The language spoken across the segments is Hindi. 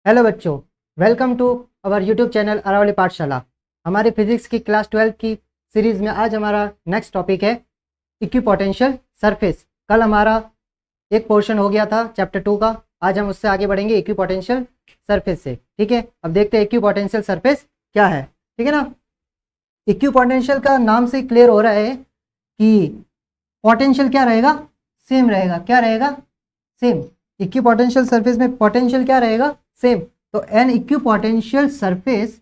हेलो बच्चों, welcome to our YouTube channel Aravali Pathshala. हमारे फिजिक्स की क्लास 12 की सीरीज़ में आज हमारा नेक्स्ट टॉपिक है इक्विपोटेंशियल सरफेस। कल हमारा एक पोर्शन हो गया था चैप्टर 2 का। आज हम उससे आगे बढ़ेंगे इक्विपोटेंशियल सरफेस से। ठीक है, अब देखते हैं इक्विपोटेंशियल सरफेस क्या है। ठीक है ना। इक्विपोटेंशियल का नाम से क्लियर हो रहा है कि पोटेंशियल क्या रहेगा, सेम रहेगा। क्या रहेगा? सेम। इक्विपोटेंशियल सरफेस में पोटेंशियल क्या रहेगा? सेम। तो an equipotential surface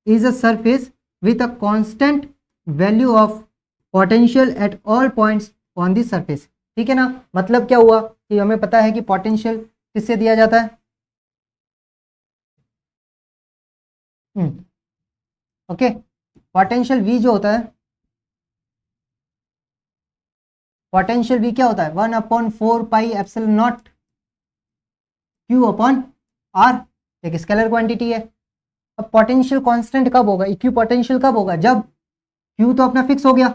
is a surface with a constant value of potential at all points on the surface. ठीक है ना। मतलब क्या हुआ कि हमें पता है कि पोटेंशियल किससे दिया जाता है। ओके, पोटेंशियल वी जो होता है, पोटेंशियल वी क्या होता है? 1/4 pi epsilon naught Q upon R. एक स्केलर क्वांटिटी है। अब पोटेंशियल कांस्टेंट कब होगा, इक्यू पोटेंशियल कब होगा? जब क्यू तो अपना फिक्स हो गया,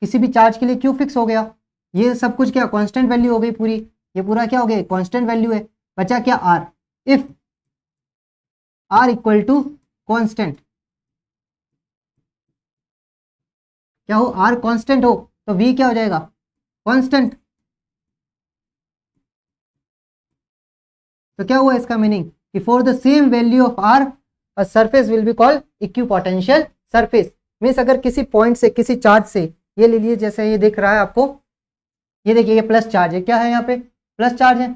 किसी भी चार्ज के लिए क्यू फिक्स हो गया। ये सब कुछ क्या कांस्टेंट वैल्यू हो गई पूरी, ये पूरा क्या हो गया? कांस्टेंट वैल्यू है। बचा क्या? R. If R equal to constant, क्या हो? आर कांस्टेंट हो तो वी क्या हो जाएगा? कांस्टेंट। तो क्या हुआ इसका मीनिंग कि for the same value of R a surface will be called equipotential surface. Means अगर किसी पॉइंट से, किसी चार्ज से, ये ले लीजिए जैसे ये दिख रहा है आपको, ये देखिए ये प्लस चार्ज है। क्या है यहाँ पे? प्लस चार्ज है।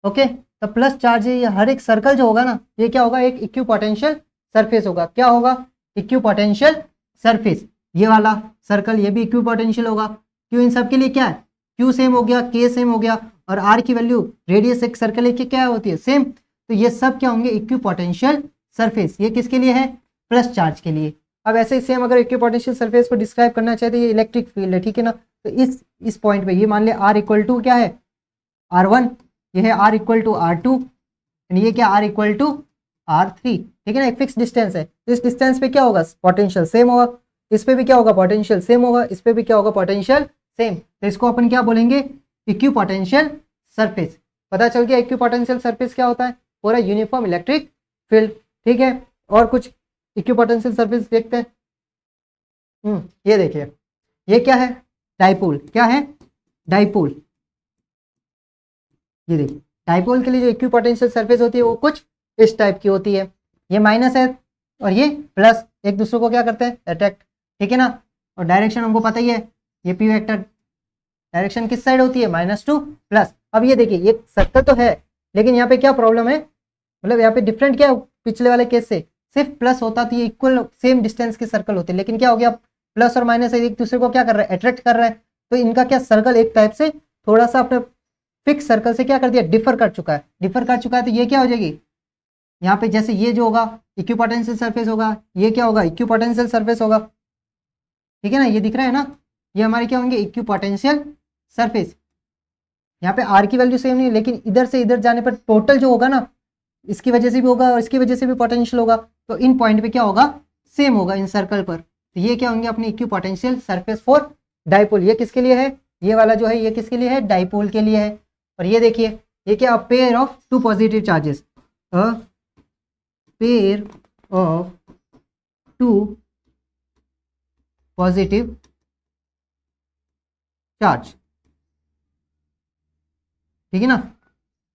ओके, तो प्लस चार्ज है, ये हर एक सर्कल जो होगा ना, ये क्या होगा? एक इक्विपोटेंशियल सरफेस होगा। क्या होगा? Equipotential surface. ये वाला सर्कल ये भी इक्विपोटेंशियल होगा। क्यों? इन सब के लिए क्या है? क्यू सेम हो गया, के सेम हो गया, और आर की वैल्यू, रेडियस एक सर्कल की क्या होती है? सेम। तो ये सब क्या होंगे? Equipotential surface. ये किसके लिए है? प्लस चार्ज के लिए। अब ऐसे ही सेम अगर इक्विपोटेंशियल सरफेस को डिस्क्राइब करना चाहते हैं, ये इलेक्ट्रिक फील्ड है। ठीक है ना। तो इस पॉइंट पे ये मान लिया आर इक्वल टू क्या है? R1। ये है are equal to R2, and ये क्या? R equal to R3। ठीक है ना। एक फिक्स डिस्टेंस है, तो इस डिस्टेंस पे क्या होगा? पोटेंशियल सेम होगा। इस पे भी क्या होगा? पोटेंशियल सेम होगा। इस पे भी क्या होगा? Potential same. तो इसको अपन क्या बोलेंगे? Equipotential surface. पता चल गया इक्विपोटेंशियल सरफेस क्या होता है? पूरा यूनिफॉर्म इलेक्ट्रिक फील्ड। ठीक है, और कुछ इक्विपोटेंशियल सरफेस देखते हैं। ये देखिए, ये क्या है? डाइपोल। क्या है? डाइपोल। ये देखिए, डाइपोल के लिए जो इक्विपोटेंशियल सरफेस होती है वो कुछ इस टाइप की होती है। ये माइनस है और ये प्लस, एक दूसरे को क्या करते हैं? अट्रैक्ट। ठीक है ना। और डायरेक्शन हमको पता ही है, ये पी वेक्टर डायरेक्शन किस साइड होती है? -2 प्लस। अब ये देखिए, ये सर्कल तो है, लेकिन यहाँ पे क्या प्रॉब्लम है? मतलब यहाँ पे डिफरेंट क्या है पिछले वाले केस से? सिर्फ प्लस होता तो ये इक्वल सेम डिस्टेंस के सर्कल होते, लेकिन क्या हो गया? प्लस और माइनस एक दूसरे को क्या कर रहा है? अट्रैक्ट कर रहा है। तो इनका क्या सर्कल एक टाइप से थोड़ा सा अपने फिक्स सर्कल से क्या कर दिया? डिफर कर चुका है। डिफर कर चुका है तो ये क्या हो जाएगी? यहाँ पे जैसे ये जो होगा इक्विपोटेंशियल सरफेस होगा, ये क्या होगा? इक्विपोटेंशियल सरफेस होगा। ठीक है ना। ये दिख रहा है ना, ये हमारे क्या होंगे? Equipotential surface. यहाँ पे आर की वैल्यू सेम नहीं, लेकिन इधर से इधर जाने पर टोटल जो होगा ना, इसकी वजह से भी होगा और इसकी वजह से भी पोटेंशियल होगा। तो इन पॉइंट पे क्या होगा? सेम होगा इन सर्कल पर। तो ये क्या होंगे? अपनी इक्विपोटेंशियल सरफेस फॉर डाइपोल। ये किसके लिए है? ये वाला जो है ये किसके लिए है? डाइपोल के लिए है। और ये देखिए, ये क्या? Pair of two positive charges, a pair of two positive charge. ठीक है ना।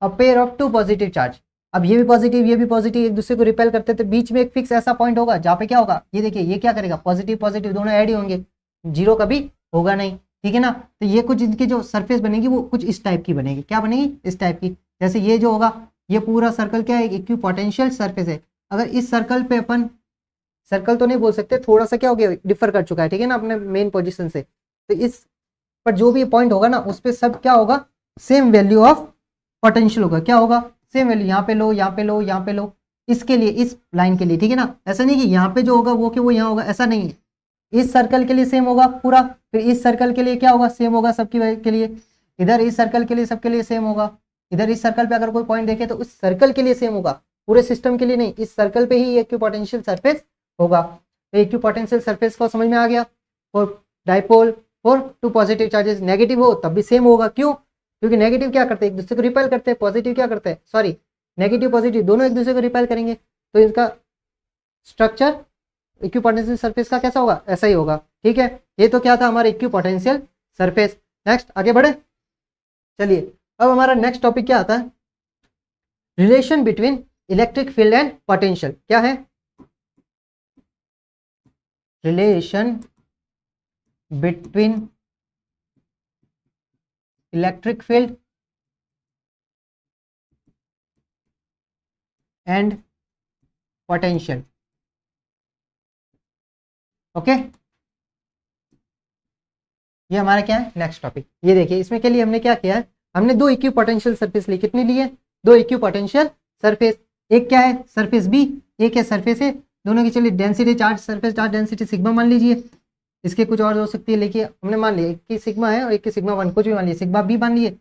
A pair of two positive charge. अब ये भी पॉजिटिव, ये भी पॉजिटिव, एक दूसरे को रिपेल करते थे। बीच में एक फिक्स ऐसा पॉइंट होगा जहाँ पे क्या होगा? ये देखिए, ये क्या करेगा? पॉजिटिव पॉजिटिव दोनों ऐड ही होंगे, जीरो कभी होगा नहीं। ठीक है ना। तो ये कुछ इनकी जो सरफेस बनेगी वो कुछ इस टाइप की बनेगी। क्या बनेगी? इस टाइप की। जैसे ये जो होगा, ये पूरा सर्कल क्या है? इक्विपोटेंशियल सरफेस है। अगर इस सर्कल पे अपन, सर्कल तो नहीं बोल सकते, थोड़ा सा क्या हो गया? डिफर कर चुका है। ठीक है ना, अपने मेन पोजिशन से। तो इस पर जो भी पॉइंट होगा ना, उस पर सब क्या होगा? सेम वैल्यू ऑफ पोटेंशियल होगा। क्या होगा? Same value. यहाँ पे लो, यहाँ पे लो, यहाँ पे लो, इसके लिए, इस लाइन के लिए। ठीक है ना। ऐसा नहीं कि यहाँ पे जो होगा वो कि वो यहाँ होगा, ऐसा नहीं है। इस सर्कल के लिए सेम होगा पूरा, फिर इस सर्कल के लिए क्या होगा? सेम होगा सबकी के लिए। इधर इस सर्कल के लिए सबके लिए सेम होगा। इधर इस सर्कल पे अगर कोई पॉइंट देखे तो उस सर्कल के लिए सेम होगा, पूरे सिस्टम के लिए नहीं। इस सर्कल पे ही इक्विपोटेंशियल सरफेस होगा। तो इक्विपोटेंशियल सरफेस को समझ में आ गया। और डाइपोल और टू पॉजिटिव चार्जेस नेगेटिव हो तब भी सेम होगा। क्यों? क्योंकि नेगेटिव क्या करते हैं? एक दूसरे को रिपेल करते हैं। पॉजिटिव क्या करते हैं? सॉरी, नेगेटिव पॉजिटिव दोनों एक दूसरे को रिपेल करेंगे, तो इसका स्ट्रक्चर इक्विपोटेंशियल सरफेस का कैसा होगा, ऐसा ही होगा। ठीक है, ये तो क्या था हमारा इक्विपोटेंशियल सरफेस। नेक्स्ट आगे बढ़े, चलिए अब हमारा नेक्स्ट टॉपिक क्या आता है, relation between electric field and potential. क्या है, relation between electric field and potential. Okay, ये हमारा क्या है नेक्स्ट टॉपिक। ये देखिए इसमें के लिए हमने क्या किया है, हमने दो इक्विपोटेंशियल सरफेस ली, कितनी ली है, दो इक्विपोटेंशियल सरफेस। एक क्या है सरफेस बी, एक है सरफेस ए, दोनों की चलिए density charge surface charge density sigma मान लीजिए। इसके कुछ और हो सकती है, लेकिन हमने मान लिया एक की सिग्मा है और एक की सिग्मा 1, कुछ भी मान लीजिए, सिग्मा बी मान लिए,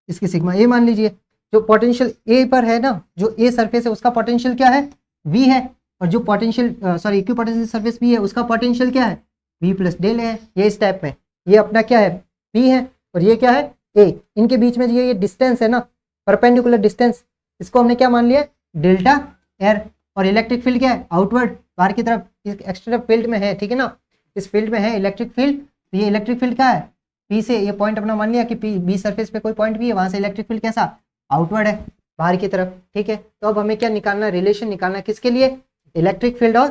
इसकी सिग्मा ए मान लीजिए। जो पोटेंशियल ए पर है ना, जो ए सरफेस है उसका पोटेंशियल क्या है, वी है, और जो potential sorry equipotential surface B है उसका पोटेंशियल क्या है, वी प्लस डेल है। ये इस टाइप में, ये अपना क्या है बी है और ये क्या है ए, इनके बीच में ये डिस्टेंस है ना, परपेंडिकुलर डिस्टेंस, इसको हमने क्या मान लिया डेल्टा एयर। और इलेक्ट्रिक फील्ड क्या है, आउटवर्ड बाहर की तरफ एक्सटर्नल फील्ड में है, ठीक है ना, इस फील्ड में है इलेक्ट्रिक फील्ड। तो ये इलेक्ट्रिक फील्ड क्या है, पी से, ये पॉइंट अपना मान लिया कि पी बी सरफेस पे कोई पॉइंट भी है, वहां से इलेक्ट्रिक फील्ड कैसा आउटवर्ड है बाहर की तरफ। ठीक है, तो अब हमें क्या निकालना, रिलेशन निकालना, किसके लिए, इलेक्ट्रिक फील्ड और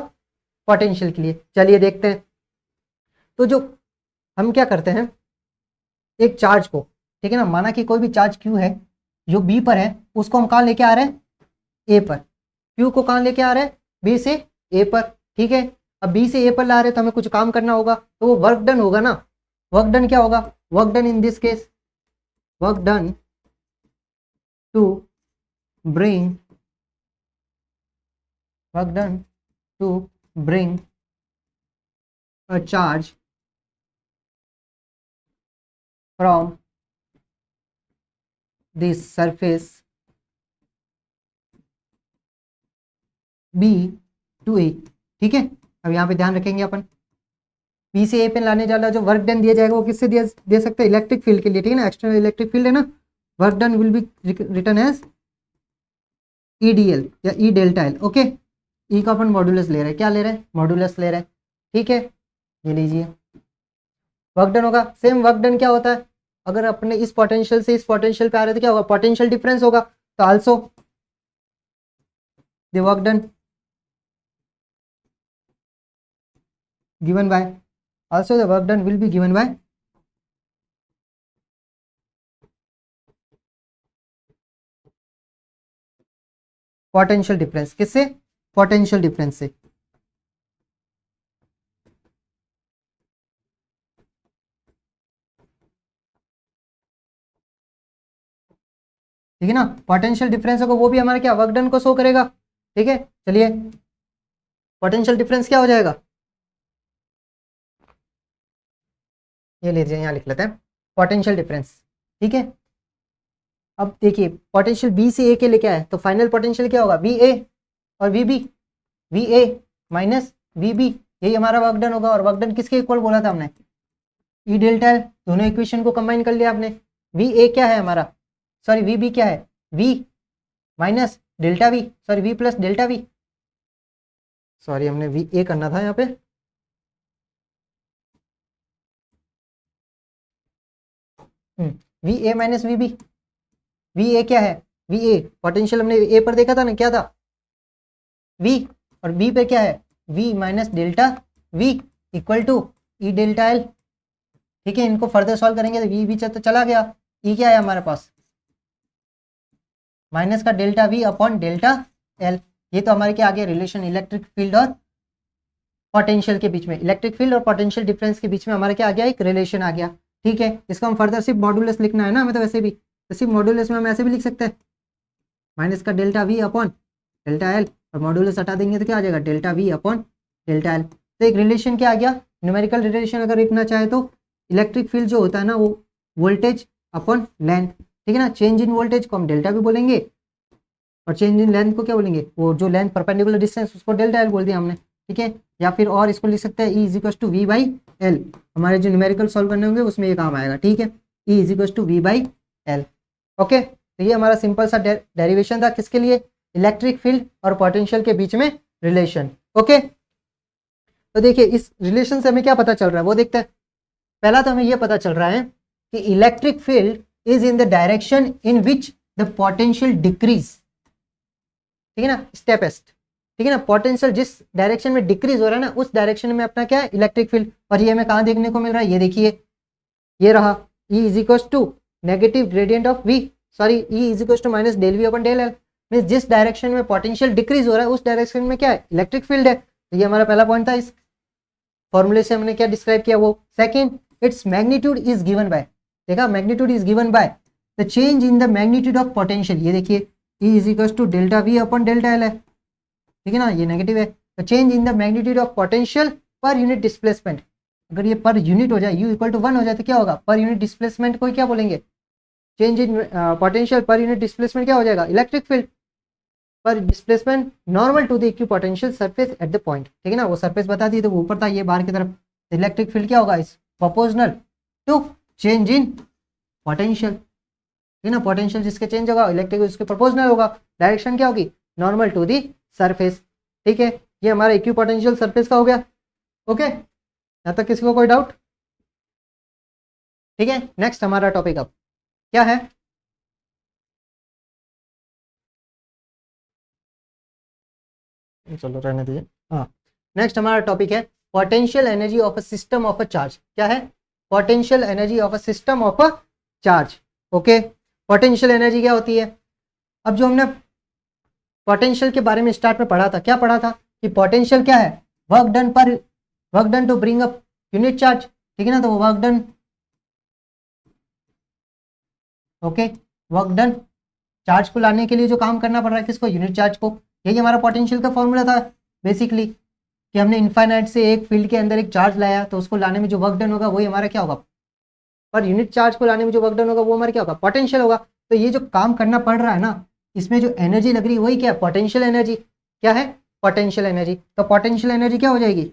पोटेंशियल के लिए। चलिए देखते हैं। तो जो हम क्या करते हैं, एक चार्ज को, ठीक है ना, माना कि कोई भी चार्ज क्यू है जो बी पर है, उसको हम कहाँ लेके आ रहे हैं, ए पर। क्यू को कहाँ लेके आ रहे हैं, बी से ए पर। ठीक है, अब बी से ए पर ला रहे हैं तो हमें कुछ काम करना होगा, तो वो वर्क डन होगा ना। वर्क डन क्या होगा, work done in this case, work done to bring, work done to bring a charge from this surface B to A। ठीक है, अब यहाँ पे ध्यान रखेंगे अपन, B से A पे लाने वाला जो वर्क डन दिया जाएगा वो किससे दे सकते हैं, इलेक्ट्रिक फील्ड के लिए। ठीक है ना, एक्सटर्नल इलेक्ट्रिक फील्ड है ना, work done will be written as EDL या E delta L. Okay, E का अपन मॉडुलस ले रहे हैं, क्या ले रहे हैं, मॉडुलस ले रहे हैं। ठीक है, ये लीजिए वर्क डन होगा। सेम वर्क डन क्या होता है, अगर अपने इस पोटेंशियल से इस पोटेंशियल पे आ रहे तो क्या होगा, पोटेंशियल डिफरेंस होगा। तो also the work done given by, also the work done will be given by potential difference. किससे, पोटेंशियल डिफरेंस से। ठीक है ना, पोटेंशियल डिफरेंस होगा, वो भी हमारे क्या वर्क डन को शो करेगा। ठीक है, चलिए पोटेंशियल डिफरेंस क्या हो जाएगा, ये लीजिए यहाँ लिख लेते हैं पोटेंशियल डिफरेंस। ठीक है, अब देखिए पोटेंशियल बी से ए के लिए क्या है, तो फाइनल पोटेंशियल क्या होगा, वी ए और V B, V A minus V B, यही हमारा वर्क डन होगा। और वर्क डन किसके इक्वल बोला था हमने, ई डेल्टा एल। दोनों इक्वेशन को कंबाइन कर लिया आपने। वी ए क्या है हमारा, सॉरी वी बी क्या है, V minus delta V, sorry V plus delta V, sorry हमने वी ए करना था यहाँ पे, V A minus V B. V A क्या है, वी ए पोटेंशियल हमने ए पर देखा था ना, क्या था वी, और बी पे क्या है V minus delta V equal to E delta L. ठीक है, इनको फर्दर सॉल्व करेंगे तो वी भी तो चला गया, ई क्या है हमारे पास माइनस का delta we upon delta L. ये तो हमारे क्या आ गया रिलेशन इलेक्ट्रिक फील्ड और पोटेंशियल के बीच में, इलेक्ट्रिक फील्ड और पोटेंशियल डिफरेंस के बीच में हमारे क्या आ गया, एक रिलेशन आ गया। ठीक है, इसको हम फर्दर सिर्फ मॉडुलस लिखना है ना हमें, तो वैसे भी तो सिर्फ मॉडुलस में हम ऐसे भी लिख सकते हैं, माइनस का delta we upon delta L, और मॉडुलस हटा देंगे तो क्या आ जाएगा delta we upon delta L. तो एक रिलेशन क्या आ गया, न्यूमेरिकल रिलेशन अगर लिखना चाहे तो इलेक्ट्रिक फील्ड जो होता है ना वो वोल्टेज अपॉन लेंथ। ठीक है ना, चेंज इन वोल्टेज को हम डेल्टा भी बोलेंगे और चेंज इन लेंथ को क्या बोलेंगे, वो जो लेंथ परपेंडिकुलर डिस्टेंस उसको डेल्टा एल बोल दिया हमने। ठीक है, या फिर और इसको लिख सकते हैं E is equals to V by L, हमारे जो न्यूमेरिकल सॉल्व करने होंगे उसमें ये काम आएगा। ठीक है, E is equals to V by L. Okay, तो ये हमारा सिंपल सा डेरिवेशन था किसके लिए, इलेक्ट्रिक फील्ड और पोटेंशियल के बीच में रिलेशन। ओके, तो देखिए इस रिलेशन से हमें क्या पता चल रहा है वो देखते हैं। पहला तो हमें ये पता चल रहा है कि electric field is in the direction in which the potential decrease, ठीक है ना, स्टेपेस्ट, ठीक है ना, पोटेंशियल जिस डायरेक्शन में डिक्रीज हो रहा है ना उस डायरेक्शन में अपना क्या है इलेक्ट्रिक फील्ड। और ये हमें कहाँ देखने को मिल रहा है, ये देखिए ये रहा, E is equal to negative gradient of V, sorry E is equal to minus del V upon del L, mean जिस डायरेक्शन में पोटेंशियल डिक्रीज हो रहा है उस डायरेक्शन में क्या है इलेक्ट्रिक फील्ड है। तो ये हमारा पहला पॉइंट था, इस फॉर्मूले से हमने क्या डिस्क्राइब किया वो। Second, it's magnitude is given by, देखा magnitude is given by the change in the magnitude of potential, ये देखिए E is equal to delta V upon delta L है, ठीक है ना, ये नेगेटिव है। तो change in the magnitude of potential per unit displacement, अगर ये पर यूनिट हो जाए U इक्वल टू 1 हो जाए तो क्या होगा, पर यूनिट डिस्प्लेसमेंट को क्या बोलेंगे, change in potential per unit displacement क्या हो जाएगा electric field, per displacement normal to the equipotential surface at the point, ठीक है ना, वो सरफेस बता दी तो वो ऊपर था ये बाहर की तरफ, इलेक्ट्रिक फील्ड क्या होगा इस proportional to change in potential, ठीक है ना, पोटेंशियल जिसके चेंज होगा इलेक्ट्रिक उसके प्रोपोर्शनल होगा, डायरेक्शन क्या होगी नॉर्मल टू दी सरफेस, ठीक है। ये हमारा इक्विपोटेंशियल सरफेस का हो गया। ओके, यहाँ तक किसी को कोई डाउट, ठीक है। नेक्स्ट हमारा टॉपिक अब क्या है, चलो रहने दीजिए, हाँ नेक्स्ट हमारा टॉपिक है potential energy of a system of a charge. क्या है, potential energy of a system of a charge. Okay, potential energy क्या होती है, अब जो हमने पोटेंशियल के बारे में स्टार्ट में पढ़ा था, क्या पढ़ा था कि पोटेंशियल क्या है, work done per, work done to bring up unit charge, ठीक है ना, तो वो work done, okay, work done charge को लाने के लिए जो काम करना पड़ रहा है किसको, यूनिट चार्ज को। यही हमारा पोटेंशियल का फॉर्मूला था बेसिकली, कि हमने इनफाइनाइट से एक फील्ड के अंदर एक चार्ज लाया तो उसको लाने में जो वर्क डन होगा वही हमारा क्या होगा, पर यूनिट चार्ज को लाने में जो वर्क डन होगा वो हमारा क्या होगा पोटेंशियल होगा। तो ये जो काम करना पड़ रहा है ना, इसमें जो एनर्जी लग रही है वही क्या है पोटेंशियल एनर्जी। क्या है, पोटेंशियल एनर्जी। तो पोटेंशियल एनर्जी क्या हो जाएगी,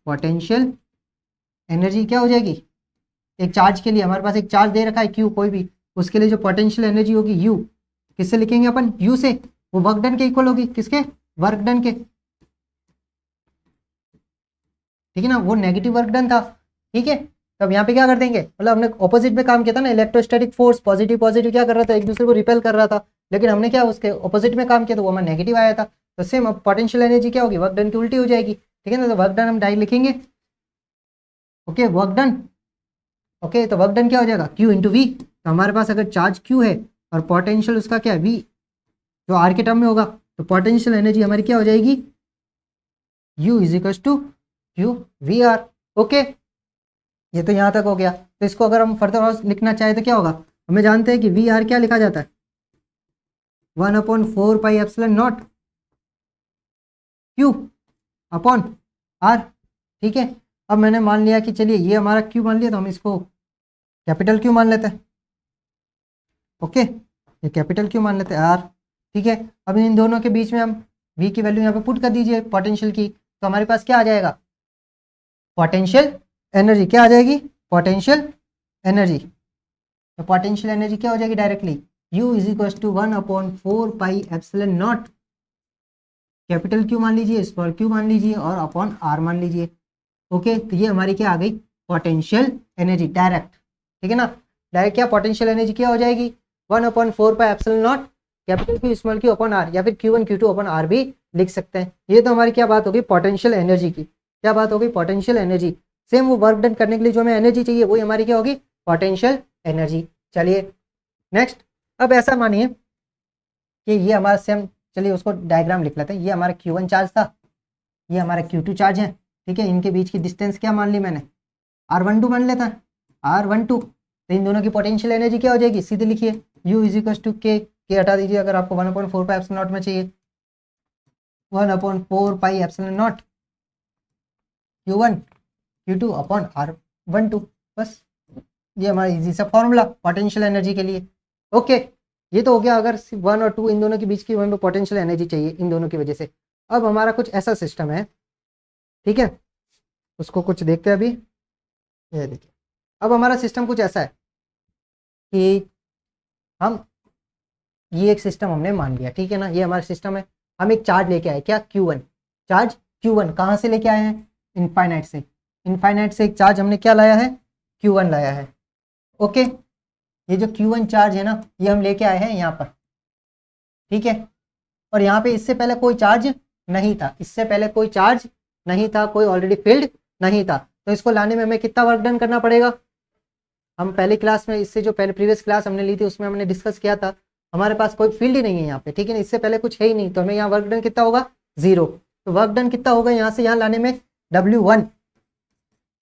पोटेंशियल एनर्जी क्या हो जाएगी, एक चार्ज के लिए हमारे पास एक चार्ज दे रखा है Q कोई भी, उसके लिए जो पोटेंशियल एनर्जी होगी U, किससे लिखेंगे अपन, U से, वो वर्क डन के इक्वल होगी, किसके, वर्क डन के, ठीक है ना, वो नेगेटिव वर्क डन था, ठीक है। तो अब यहाँ पे क्या कर देंगे, मतलब हमने ऑपोजिट में काम किया था ना, इलेक्ट्रोस्टैटिक फोर्स पॉजिटिव पॉजिटिव क्या कर रहा था एक दूसरे को रिपेल कर रहा था, लेकिन हमने क्या उसके ऑपोजिट में काम किया तो वो हमारा नेगेटिव आया था। तो सेम अब पोटेंशियल एनर्जी क्या होगी, वर्क डन की उल्टी हो जाएगी, ठीक है ना, तो वर्क डन हम डायरेक्ट लिखेंगे, ओके वर्क डन, ओके तो वर्क डन क्या हो जाएगा Q इंटू वी। तो हमारे पास अगर चार्ज Q है और पोटेंशियल उसका क्या है V, जो R के टर्म में होगा, तो पोटेंशियल एनर्जी हमारी क्या हो जाएगी U is equal to Q V R. Okay, ये तो यहाँ तक हो गया। तो इसको अगर हम फर्दर और लिखना चाहें तो क्या होगा, हमें जानते हैं कि वी आर क्या लिखा जाता है 1/4 pi epsilon not Q upon R, ठीक है। अब मैंने मान लिया कि चलिए ये हमारा Q मान लिया तो हम इसको कैपिटल Q मान लेते हैं, ओके ये कैपिटल Q मान लेते हैं R, ठीक है। अब इन दोनों के बीच में हम V की वैल्यू यहाँ पे पुट कर दीजिए पोटेंशियल की, तो हमारे पास क्या आ जाएगा पोटेंशियल एनर्जी, क्या आ जाएगी पोटेंशियल एनर्जी। तो पोटेंशियल एनर्जी क्या हो जाएगी directly U is equal to 1/4 pi epsilon naught, capital Q मान लीजिए, स्मॉल q मान लीजिए और अपॉन R मान लीजिए। ओके, तो ये हमारी क्या आ गई पोटेंशियल एनर्जी डायरेक्ट, ठीक है ना। डायरेक्ट क्या पोटेंशियल एनर्जी क्या हो जाएगी 1/4 pi epsilon naught capital Q small q upon R, या फिर Q1 Q2 अपॉन R भी लिख सकते हैं। ये तो हमारी क्या बात होगी पोटेंशियल एनर्जी की, क्या बात होगी पोटेंशियल एनर्जी। सेम वो वर्क डन करने के लिए जो हमें एनर्जी चाहिए वही हमारी क्या होगी पोटेंशियल एनर्जी। चलिए नेक्स्ट, अब ऐसा मानिए कि ये हमारा सेम, चलिए उसको डायग्राम लिख लेते हैं। ये हमारा Q1 चार्ज था, ये हमारा Q2 चार्ज है, ठीक है। इनके बीच की डिस्टेंस क्या मान ली मैंने R12 मान लेता है, R12। तो इन दोनों की पोटेंशियल एनर्जी क्या हो जाएगी, सीधे लिखिए U इज इक्वल टू के हटा दीजिए अगर आपको 1/4 पाई एप्सिलॉन नॉट में चाहिए, 1/4 pi epsilon not Q1 Q2 upon R12, बस ये हमारा इजी सा फॉर्मूला पोटेंशियल एनर्जी के लिए। ओके, ये तो हो गया अगर 1 और 2 इन दोनों के बीच की हमें पोटेंशियल एनर्जी चाहिए इन दोनों की वजह से। अब हमारा कुछ ऐसा सिस्टम है, ठीक है, उसको कुछ देखते हैं अभी। ये देखिए, अब हमारा सिस्टम कुछ ऐसा है कि हम ये एक सिस्टम हमने मान लिया, ठीक है ना, ये हमारा सिस्टम है। हम एक चार्ज लेके आए, क्या, Q1 चार्ज। Q1 कहाँ से लेके आए हैं, इनफाइनाइट से। इनफाइनाइट से एक चार्ज हमने क्या लाया है, Q1 लाया है। ओके, ये जो Q1 चार्ज है ना, ये हम लेके आए हैं यहाँ पर, ठीक है। और यहाँ पे इससे पहले कोई चार्ज नहीं था, इससे पहले कोई चार्ज नहीं था, कोई ऑलरेडी फील्ड नहीं था। तो इसको लाने में हमें कितना वर्क डन करना पड़ेगा। हम पहले क्लास में, इससे जो पहले प्रीवियस क्लास हमने ली थी उसमें हमने डिस्कस किया था, हमारे पास कोई फील्ड ही नहीं है यहाँ पे, ठीक है ना, इससे पहले कुछ है ही नहीं, तो हमें यहाँ वर्क डन कितना होगा, 0। तो वर्क डन कितना होगा यहाँ से यहाँ लाने में, W1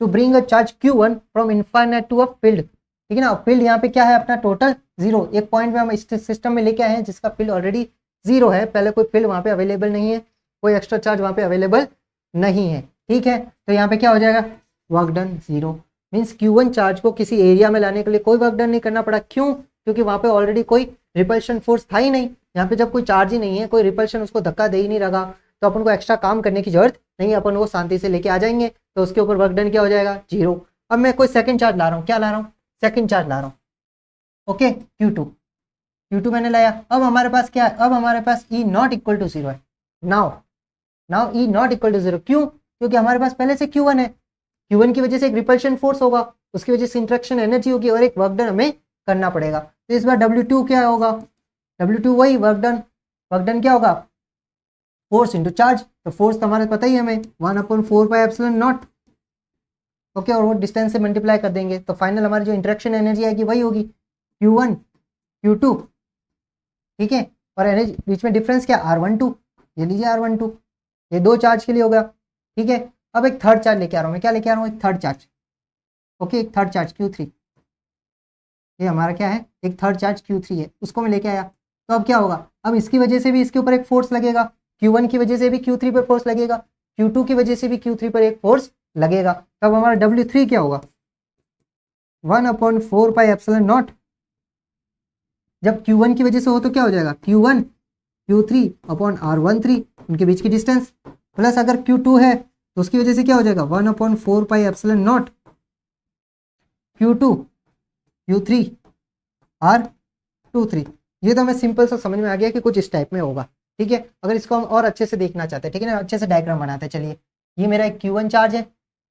to bring a charge Q1 from infinite to a field, ठीक है ना। फील्ड यहाँ पे क्या है अपना, टोटल 0। एक पॉइंट में हम इस सिस्टम में लेके आए हैं जिसका फील्ड ऑलरेडी 0 है, पहले कोई फील्ड वहाँ पे अवेलेबल नहीं है, कोई एक्स्ट्रा चार्ज वहाँ पे अवेलेबल नहीं है, ठीक है। तो यहाँ पे क्या हो जाएगा, work done 0। Means Q1 charge को किसी एरिया में लाने के लिए कोई वर्क डन नहीं करना पड़ा, क्यों, क्योंकि वहाँ पे ऑलरेडी कोई रिपल्शन फोर्स था ही नहीं। यहाँ पे जब कोई चार्ज ही नहीं है, कोई रिपल्शन उसको धक्का दे ही नहीं रहा, तो अपन को एक्स्ट्रा काम करने की जरूरत नहीं है, अपन वो शांति से लेके आ जाएंगे, तो उसके ऊपर वर्क डन क्या हो जाएगा, 0। अब मैं कोई सेकंड चार्ज ला रहा हूँ, क्या ला रहा हूँ, सेकंड चार्ज ला रहा हूँ, ओके, Q2 मैंने लाया। अब हमारे पास क्या है, अब हमारे पास E नॉट इक्वल टू 0 है। Now E not equal to 0, क्यों, क्योंकि हमारे पास पहले से Q1 है, Q1 की वजह से एक रिपल्शन फोर्स होगा, उसकी वजह से इंट्रैक्शन एनर्जी होगी और एक वर्क डन हमें करना पड़ेगा। तो इस बार W2 क्या होगा, W2 वही वर्क डन क्या होगा, फोर्स इंटू चार्ज। तो फोर्स तो हमारे पता ही है हमें, 1/4πε0, ओके, और वो डिस्टेंस से मल्टीप्लाई कर देंगे, तो फाइनल हमारी जो इंटरेक्शन एनर्जी आएगी वही होगी Q1 Q2, ठीक है। और एनर्जी बीच में डिफरेंस क्या, R12, ये लीजिए R12, ये दो चार्ज के लिए होगा, ठीक है। अब एक थर्ड चार्ज लेके आ रहा हूँ मैं, क्या लेके आ रहा हूँ, एक थर्ड चार्ज, ओके, एक थर्ड चार्ज Q3, ये हमारा क्या है, एक थर्ड चार्ज Q3 है, उसको मैं लेके आया। तो अब क्या होगा, अब इसकी वजह से भी इसके ऊपर एक फोर्स लगेगा, Q1 की वजह से भी Q3 पर फोर्स लगेगा, Q2 की वजह से भी Q3 पर एक फोर्स लगेगा। तब हमारा W3 क्या होगा, 1/4πε0। जब Q1 की वजह से हो तो क्या हो जाएगा, Q1 Q3 अपॉन R13, उनके बीच की डिस्टेंस, प्लस अगर Q2 है तो उसकी वजह से क्या हो जाएगा, 1/4πε0 Q2 Q3 R23। ये तो हमें सिंपल सा समझ में आ गया कि कुछ इस टाइप में होगा, ठीक है। अगर इसको हम और अच्छे से देखना चाहते हैं, ठीक है ना, अच्छे से डायग्राम बनाते हैं, चलिए, ये मेरा एक Q1 चार्ज है,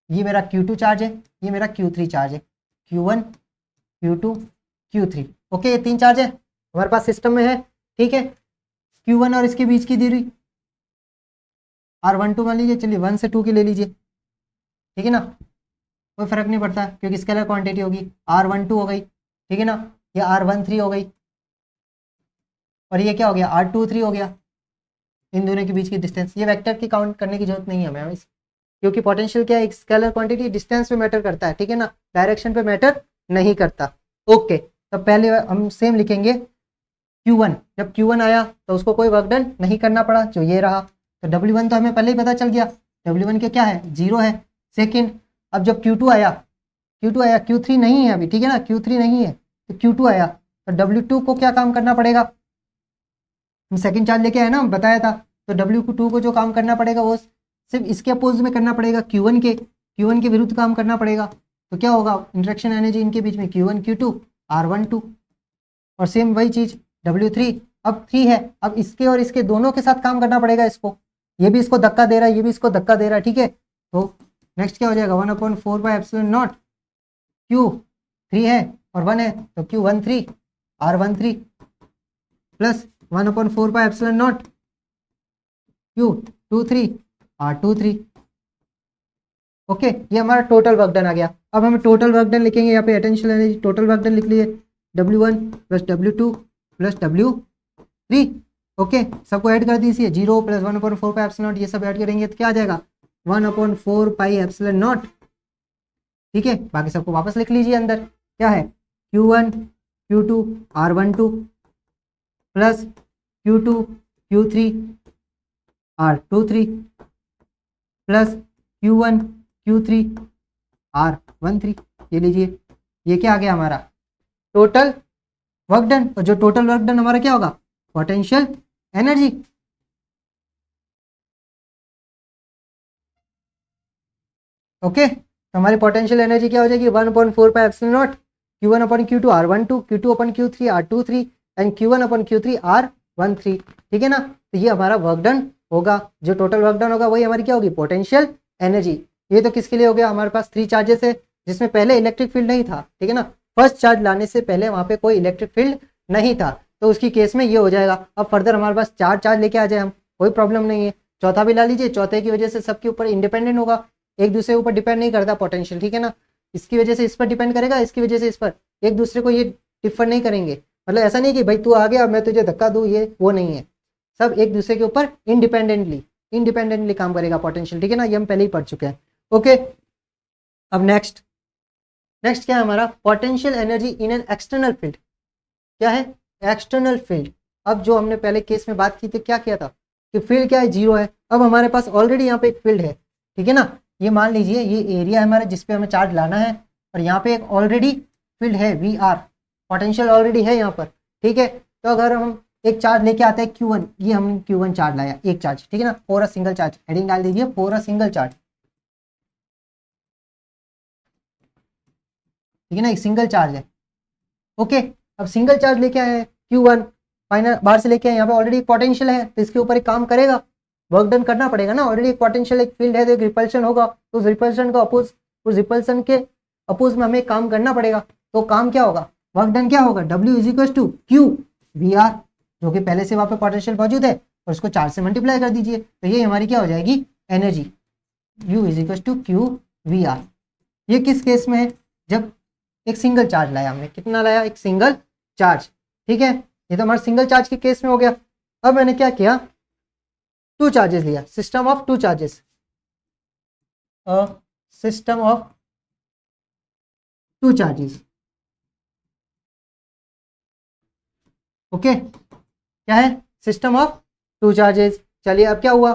ये मेरा Q2 चार्ज है, ये मेरा Q3 चार्ज है, Q1 Q2 Q3, ओके, ये तीन चार्ज है हमारे पास सिस्टम में है, ठीक है। Q1 और इसके बीच की दूरी R12 मान लीजिए, चलिए 1 से 2 की ले लीजिए, ठीक है ना, कोई फर्क नहीं पड़ता क्योंकि स्केलर क्वांटिटी होगी, R12 हो गई, ठीक है ना, ये R13 हो गई, और ये क्या हो गया, R23 हो गया, इन दोनों के बीच की डिस्टेंस। ये वेक्टर की काउंट करने की जरूरत नहीं है हमें, क्योंकि पोटेंशियल क्या है, एक स्केलर क्वांटिटी डिस्टेंस पे मैटर करता है, ठीक है ना, डायरेक्शन पे मैटर नहीं करता। ओके, तो पहले हम सेम लिखेंगे Q1, जब Q1 आया तो उसको कोई वर्क डन नहीं करना पड़ा, जो ये रहा। तो W1 तो हमें पहले ही पता चल गया, W1 के क्या है, 0 है। सेकेंड, अब जब Q2 आया, Q3 नहीं है अभी, ठीक है ना, Q3 नहीं है, तो Q2 आया, तो W2 को क्या काम करना पड़ेगा, हम सेकेंड चार्ज लेके आए ना, बताया था। तो W2 को जो काम करना पड़ेगा वो सिर्फ इसके अपोज में करना पड़ेगा, Q1 के विरुद्ध काम करना पड़ेगा। तो क्या होगा, इंटरेक्शन एनर्जी इनके बीच में Q1 Q2 R12, और सेम वही चीज W3, अब 3 है, अब इसके और इसके दोनों के साथ काम करना पड़ेगा इसको, ये भी इसको धक्का दे रहा है, ये भी इसको धक्का दे रहा है, ठीक है। तो नेक्स्ट क्या हो जाएगा, 1/4πε0, Q3 है और 1 है, तो Q13 R13 plus 1/4πε0 Q23 R23, okay, ये हमारा टोटल वर्क डन आ गया। अब हम टोटल वर्क डन लिखेंगे, यहाँ पे अटेंशियल एनर्जी टोटल वर्क डन लिख लिए, W1 plus W2 plus W3, okay, सबको ऐड कर दीजिए, 0 प्लस 1/4πε0, ये सब ऐड करेंगे तो क्या आ जाएगा, 1/4πε0, ठीक है। बाकी सबको वापस लिख लीजिए अंदर, क्या है, Q1 Q2 R12 plus Q2 Q3 R23 plus Q1 Q3 R13, ये लीजिए, ये क्या आ गया हमारा टोटल वर्क डन। और जो टोटल वर्क डन हमारा क्या होगा, पोटेंशियल एनर्जी, ओके। तो हमारी पोटेंशियल एनर्जी क्या हो जाएगी, 1/4πε0 Q1/Q2 R12 Q2/Q3 R23 and Q1 upon Q3 R13, ठीक है ना। तो ये हमारा वर्क डन होगा, जो टोटल वर्क डन होगा वही हमारी क्या होगी, पोटेंशियल एनर्जी। ये तो किसके लिए हो गया, हमारे पास 3 चार्जेस है जिसमें पहले इलेक्ट्रिक फील्ड नहीं था, ठीक है ना। फर्स्ट चार्ज लाने से पहले वहां पे कोई इलेक्ट्रिक फील्ड नहीं था, तो उसकी केस में ये हो जाएगा। अब फर्दर हमारे पास 4 चार्ज लेके आ जाए हम, कोई प्रॉब्लम नहीं है। चौथा भी ला लीजिए, चौथे की वजह से सबके ऊपर इंडिपेंडेंट होगा, एक दूसरे के ऊपर डिपेंड नहीं करता पोटेंशियल, ठीक है ना। इसकी वजह से इस पर डिपेंड करेगा, इसकी वजह से इस पर, एक दूसरे को ये डिफर नहीं करेंगे। मतलब ऐसा नहीं कि भाई तू आ गया मैं तुझे धक्का दूं, ये वो नहीं है, सब एक दूसरे के ऊपर इंडिपेंडेंटली काम करेगा पोटेंशियल, ठीक है ना। ये हम पहले ही पढ़ चुके हैं। ओके, अब नेक्स्ट क्या है हमारा, potential energy in an external field. क्या है, एक्सटर्नल फील्ड। अब जो हमने पहले केस में बात की थी, क्या किया था कि फील्ड क्या है, 0 है। अब हमारे पास ऑलरेडी यहाँ पे एक फील्ड है, ठीक है ना। ये मान लीजिए ये एरिया है हमारा जिसपे हमें चार्ज लाना है, और यहाँ पे एक ऑलरेडी फील्ड है VR, पोटेंशियल ऑलरेडी है यहाँ पर, ठीक है। तो अगर हम एक चार्ज लेके आते हैं Q1, ये हम Q1 चार्ज लाया, एक चार्ज, ठीक है ना, for a single charge, heading डाल दीजिए फॉर अ सिंगल चार्ज, ठीक है ना, एक सिंगल चार्ज है। ओके, अब सिंगल चार्ज लेके आए हैं Q1, फाइनल बाहर से लेके आए, यहाँ पे ऑलरेडी एक पोटेंशियल है, तो इसके ऊपर एक काम करेगा, वर्क डन करना पड़ेगा ना। ऑलरेडी एक पोटेंशियल, एक फील्ड है, तो एक रिपल्शन होगा, तो उस रिपल्शन का अपोज, उस रिपल्शन के अपोज में हमें काम करना पड़ेगा। तो काम क्या होगा, वर्क डन क्या होगा, W = Q VR, जो कि पहले से वहाँ पे पोटेंशियल मौजूद है, और उसको 4 से मल्टीप्लाई कर दीजिए, तो ये हमारी क्या हो जाएगी, एनर्जी, U = Q VR। ये किस केस में है, जब एक सिंगल चार्ज लाया हमने, कितना लाया, एक सिंगल चार्ज, ठीक है। ये तो हमारा सिंगल चार्ज के केस में हो गया। अब मैंने क्या किया, 2 चार्जेस लिया, system of 2 charges, system of 2 charges. Okay, क्या है, सिस्टम ऑफ 2 चार्जेस। चलिए अब क्या हुआ,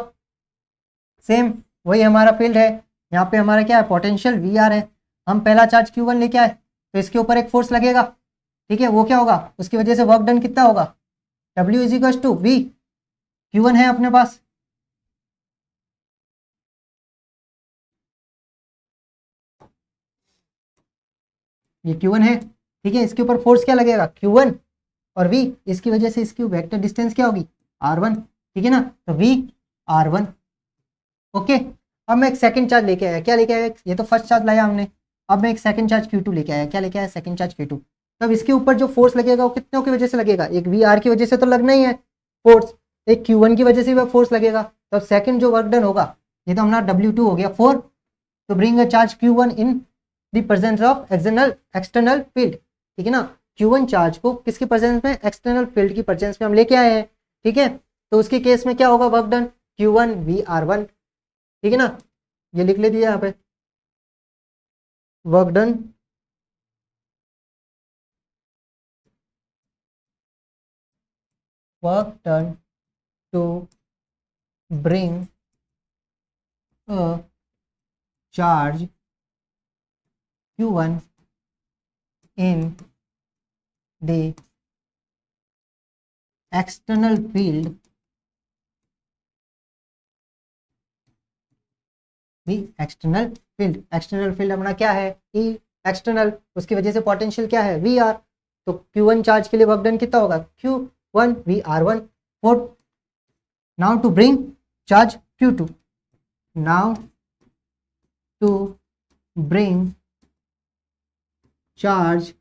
सेम वही हमारा फील्ड है, यहाँ पे हमारा क्या है, पोटेंशियल VR है। हम पहला चार्ज Q1 लेके आए, तो इसके ऊपर एक फोर्स लगेगा, ठीक है। वो क्या होगा, उसकी वजह से वर्क डन कितना होगा, W = V, Q1 है अपने पास, ये Q1 है, ठीक है। इसके ऊपर फोर्स क्या लगेगा, Q1 और V, इसकी वजह से इसकी वेक्टर डिस्टेंस क्या होगी, R1, ठीक है ना, तो V R1। ओके, अब मैं एक सेकंड चार्ज लेके आया, क्या लेके आया, ये तो फर्स्ट चार्ज लाया हमने, अब मैं एक सेकंड चार्ज Q2 लेके आया, क्या लेके आया, सेकंड चार्ज Q2। तब इसके ऊपर जो फोर्स लगेगा वो कितनों की वजह से लगेगा, एक VR की वजह से तो लगना ही है फोर्स, एक Q1 की वजह से भी फोर्स लगेगा। तब सेकंड जो वर्क डन होगा, ये तो हमारा W2 हो गया 4, तो bring a charge Q1 in the presence of external field, ठीक है ना। Q1 चार्ज को किसकी प्रेजेंस में, एक्सटर्नल फील्ड की प्रेजेंस में हम लेके आए हैं, ठीक है। तो उसके केस में क्या होगा, वर्क डन Q1 VR1, ठीक है ना। ये लिख लेते यहाँ पे, work done to bring a charge Q1 in the external field, external field अपना क्या है, E एक्सटर्नल, उसकी वजह से पोटेंशियल क्या है, VR। तो Q1 चार्ज के लिए वर्क डन कितना होगा, Q1 VR1। Four, now to bring charge Q2, now to bring charge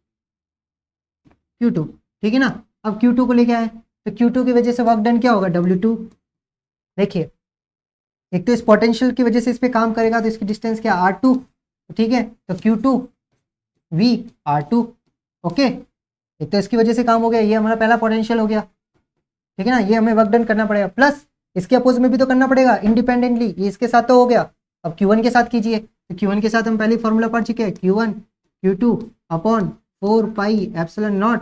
Q2, ठीक है ना। अब Q2 को लेके आए, तो Q2 की वजह से वर्क डन क्या होगा, W2। देखिए, एक तो इस पोटेंशियल की वजह से इस पे काम करेगा, तो इसकी डिस्टेंस क्या, R2, ठीक है। तो Q2 V R2, ओके। एक तो इसकी वजह से काम हो गया, ये हमारा पहला पोटेंशियल हो गया, ठीक है ना। ये हमें वर्क डन करना पड़ेगा, प्लस इसके अपोज में भी तो करना पड़ेगा इंडिपेंडेंटली, ये इसके साथ तो हो गया। अब Q1 के साथ कीजिए, तो Q1 के साथ हम पहले फॉर्मूला पढ़ चुके हैं, Q1 Q2 upon 4 pi epsilon not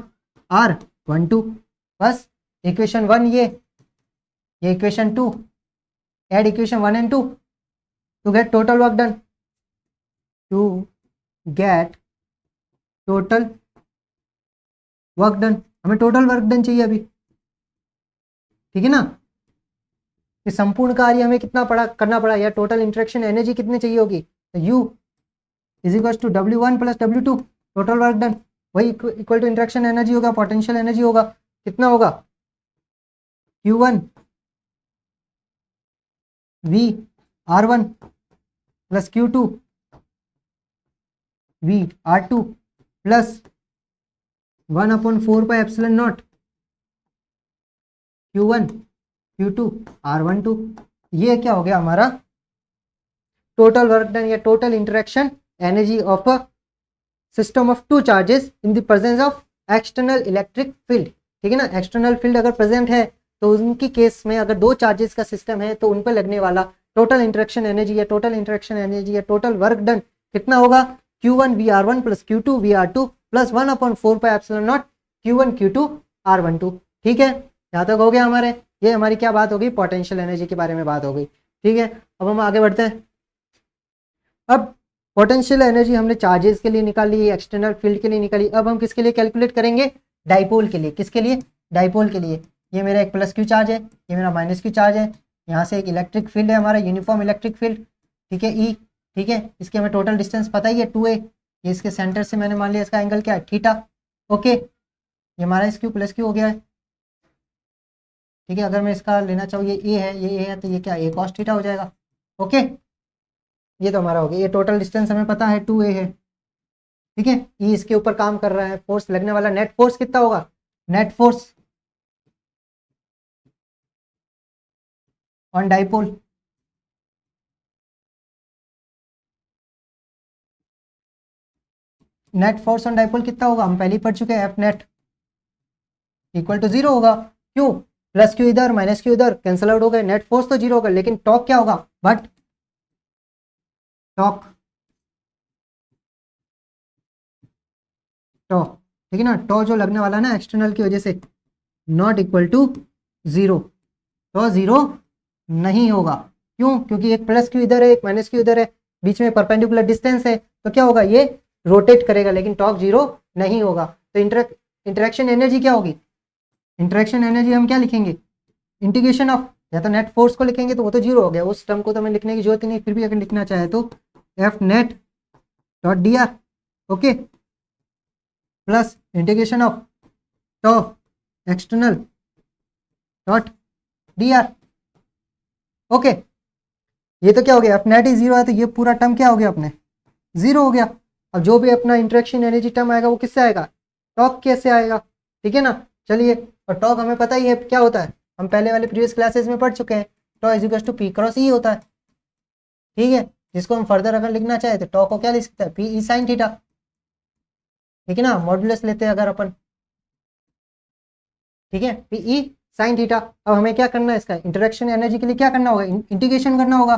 R12। बस इक्वेशन 1 ये equation 2, add equation 1 and 2 to get total work done, हमें टोटल वर्क डन चाहिए अभी, ठीक है ना। कि संपूर्ण कार्य हमें कितना करना पड़ा, या टोटल इंटरेक्शन एनर्जी कितनी चाहिए होगी, तो U = W1 + W2, total work done, वही इक्वल टू इंटरेक्शन एनर्जी होगा, पोटेंशियल एनर्जी होगा, कितना होगा Q1 V R1 plus Q2 V R2 plus 1/4 Q1 Q2 R12। ये क्या हो गया हमारा टोटल वर्क डन या total interaction energy of a system of two charges in the presence of external electric field. ठीक है ना, एक्सटर्नल फील्ड अगर प्रेजेंट है तो उनकी केस में अगर दो चार्जेस का सिस्टम है तो उन पर लगने वाला टोटल इंटरेक्शन एनर्जी या टोटल वर्क डन कितना होगा Q1 VR1 plus Q2 VR2 plus 1/4 Q1 Q2 R12। ठीक है, यहाँ तक हो गया हमारे। ये हमारी क्या बात हो गई, पोटेंशियल एनर्जी के बारे में बात हो गई। ठीक है, अब हम आगे बढ़ते हैं। अब पोटेंशियल एनर्जी हमने चार्जेस के लिए निकाली, एक्सटर्नल फील्ड के लिए निकाली। अब हम किसके लिए कैलकुलेट करेंगे, डाइपोल के लिए। किसके लिए, डाइपोल के लिए। ये मेरा एक प्लस क्यू चार्ज है, ये मेरा माइनस क्यू चार्ज है, यहाँ से एक इलेक्ट्रिक फील्ड है हमारा, यूनिफॉर्म इलेक्ट्रिक फील्ड। ठीक है, ई। ठीक है, इसके हमें टोटल डिस्टेंस पता ही है 2a। ये इसके सेंटर से मैंने मान लिया इसका एंगल क्या है, थीटा। ओके, ये हमारा इस क्यू प्लस क्यू हो गया है। ठीक है, अगर मैं इसका लेना चाहूँ, ये ए है, ये ए है, तो ये क्या ए कॉस थीटा हो जाएगा। ओके, ये तो हमारा हो गया। ये टोटल डिस्टेंस हमें पता है 2a है। ठीक है, ये इसके ऊपर काम कर रहा है, फोर्स लगने वाला नेट फोर्स कितना होगा, net force on dipole. Net force on dipole कितना होगा, हम पहले ही पढ़ चुके हैं, एफ नेट इक्वल टू 0 होगा। क्यों, प्लस क्यू इधर माइनस क्यू इधर कैंसल आउट हो गए, नेट फोर्स तो 0 होगा, लेकिन टॉक क्या होगा, बट टॉक टॉ ठीक है ना, टॉ जो लगने वाला ना एक्सटर्नल की वजह से, नॉट इक्वल टू 0। तो 0 नहीं होगा। क्यों, क्योंकि एक प्लस क्यू इधर है, एक माइनस क्यू इधर है, बीच में परपेंडिकुलर डिस्टेंस है, तो क्या होगा, ये रोटेट करेगा, लेकिन टॉक 0 नहीं होगा। तो इंटरेक्शन एनर्जी क्या होगी, इंटरेक्शन एनर्जी हम क्या लिखेंगे, इंटीग्रेशन ऑफ, या तो नेट फोर्स को लिखेंगे तो वो तो 0 हो गया, उस टर्म को तो हमें लिखने की जरूरत ही नहीं, फिर भी अगर लिखना चाहे तो F net dot D R. Okay, plus integration of tau external dot D R. Okay, ये तो क्या हो गया, एफ नेट ही 0 है, तो ये पूरा टर्म क्या हो गया अपने 0 हो गया। अब जो भी अपना इंटरेक्शन एनर्जी टर्म आएगा वो किससे आएगा, टॉक कैसे आएगा। ठीक है ना, चलिए, और टॉक हमें पता ही है क्या होता है, हम पहले वाले प्रीवियस क्लासेस में पढ़ चुके हैं, tau is equal to P cross E होता है। ठीक है, जिसको हम फर्दर अगर लिखना चाहे तो टॉ को क्या लिख सकते हैं, पी ई साइन थीटा। ठीक है ना, मॉडुलस लेते हैं अगर अपन। ठीक है, पी ई साइन थीटा। अब हमें क्या करना है, इसका इंटरेक्शन एनर्जी के लिए क्या करना होगा, इंटीग्रेशन करना होगा,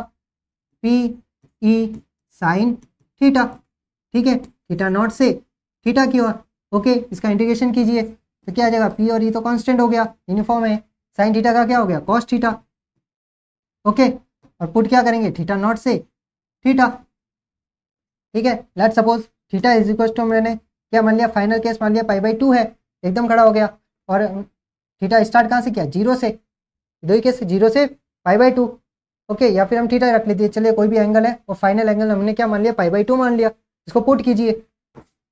पी ई साइन थीटा। ठीक है, थीटा नॉट से थीटा की ओर। ओके, इसका इंटीग्रेशन कीजिए तो क्या आ जाएगा, पी और ई तो कांस्टेंट हो गया, यूनिफॉर्म है, साइन थीटा का क्या हो गया, कॉस थीटा। ओके, और पुट क्या करेंगे, थीटा नॉट से थीटा। ठीक है, let suppose theta is equal to, मैंने क्या मान लिया, फाइनल केस मान लिया पाई/2 है, एकदम खड़ा हो गया। और थीटा स्टार्ट कहाँ से किया, 0 से, दो ही केस 0 से पाई/2। ओके, या फिर हम थीटा रख लेते हैं, चलिए कोई भी एंगल है, और फाइनल एंगल हमने क्या मान लिया, पाई/2 मान लिया। इसको पुट कीजिए,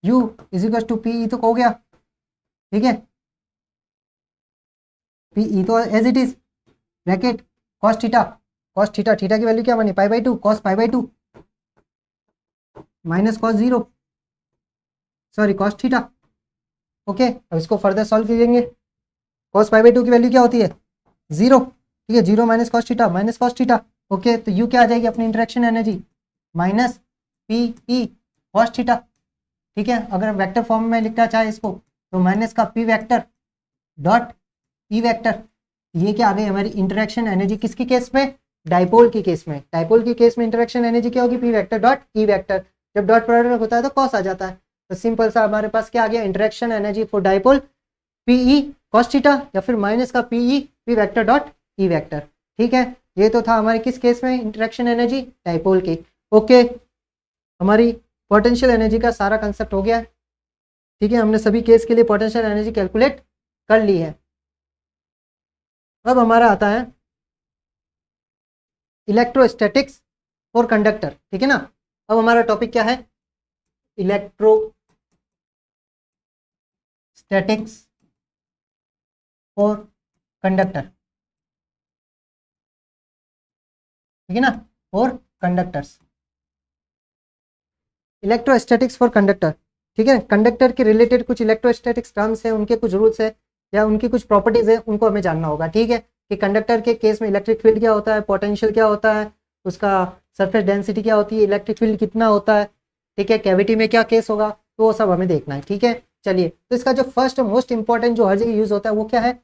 u is equal to P E तो हो गया। ठीक है, पी ई तो as it is, bracket cos theta, theta की वैल्यू क्या बनी, पाई/2, कॉस पाई/2 minus cos 0, sorry cos theta. Okay, अब इसको फर्दर सॉल्व करेंगे, कॉस पाई/2 की वैल्यू क्या होती है, 0। ठीक है, 0 minus cos theta minus cos theta. Okay, तो यू क्या आ जाएगी अपनी interaction energy, minus P E cos theta. ठीक है, अगर वेक्टर फॉर्म में लिखना चाहे इसको तो माइनस का P vector dot E vector. ये क्या आ गई हमारी इंटरेक्शन एनर्जी, किसकी केस में, डाइपोल की केस में। डाइपोल की केस में इंटरेक्शन एनर्जी क्या होगी, P vector dot E vector. जब डॉट प्रोडक्ट होता है तो कॉस आ जाता है, तो सिंपल सा हमारे पास क्या आ गया, interaction energy for dipole PE cos theta, या फिर माइनस का PE P vector dot E vector. ठीक है, ये तो था हमारे किस केस में, इंटरेक्शन एनर्जी डाइपोल की। ओके, हमारी पोटेंशियल एनर्जी का सारा कंसेप्ट हो गया है। ठीक है, हमने सभी केस के लिए पोटेंशियल एनर्जी कैलकुलेट कर ली है। अब हमारा आता है इलेक्ट्रोस्टैटिक्स फॉर कंडक्टर। ठीक है ना, अब हमारा टॉपिक क्या है, इलेक्ट्रोस्टैटिक्स फॉर कंडक्टर, ठीक है ना, for conductors, electrostatics for conductor, ठीक है। कंडक्टर के रिलेटेड कुछ इलेक्ट्रोस्टैटिक्स टर्म्स है, उनके कुछ रूल्स है या उनकी कुछ प्रॉपर्टीज है, उनको हमें जानना होगा, ठीक है। कि कंडक्टर के केस में इलेक्ट्रिक फील्ड क्या होता है, पोटेंशियल क्या होता है, उसका सरफेस डेंसिटी क्या होती है, इलेक्ट्रिक फील्ड कितना होता है, ठीक है, कैविटी में क्या केस होगा, तो वो सब हमें देखना है, ठीक है। चलिए, तो इसका जो फर्स्ट मोस्ट इंपॉर्टेंट जो हर जगह यूज होता है वो क्या है,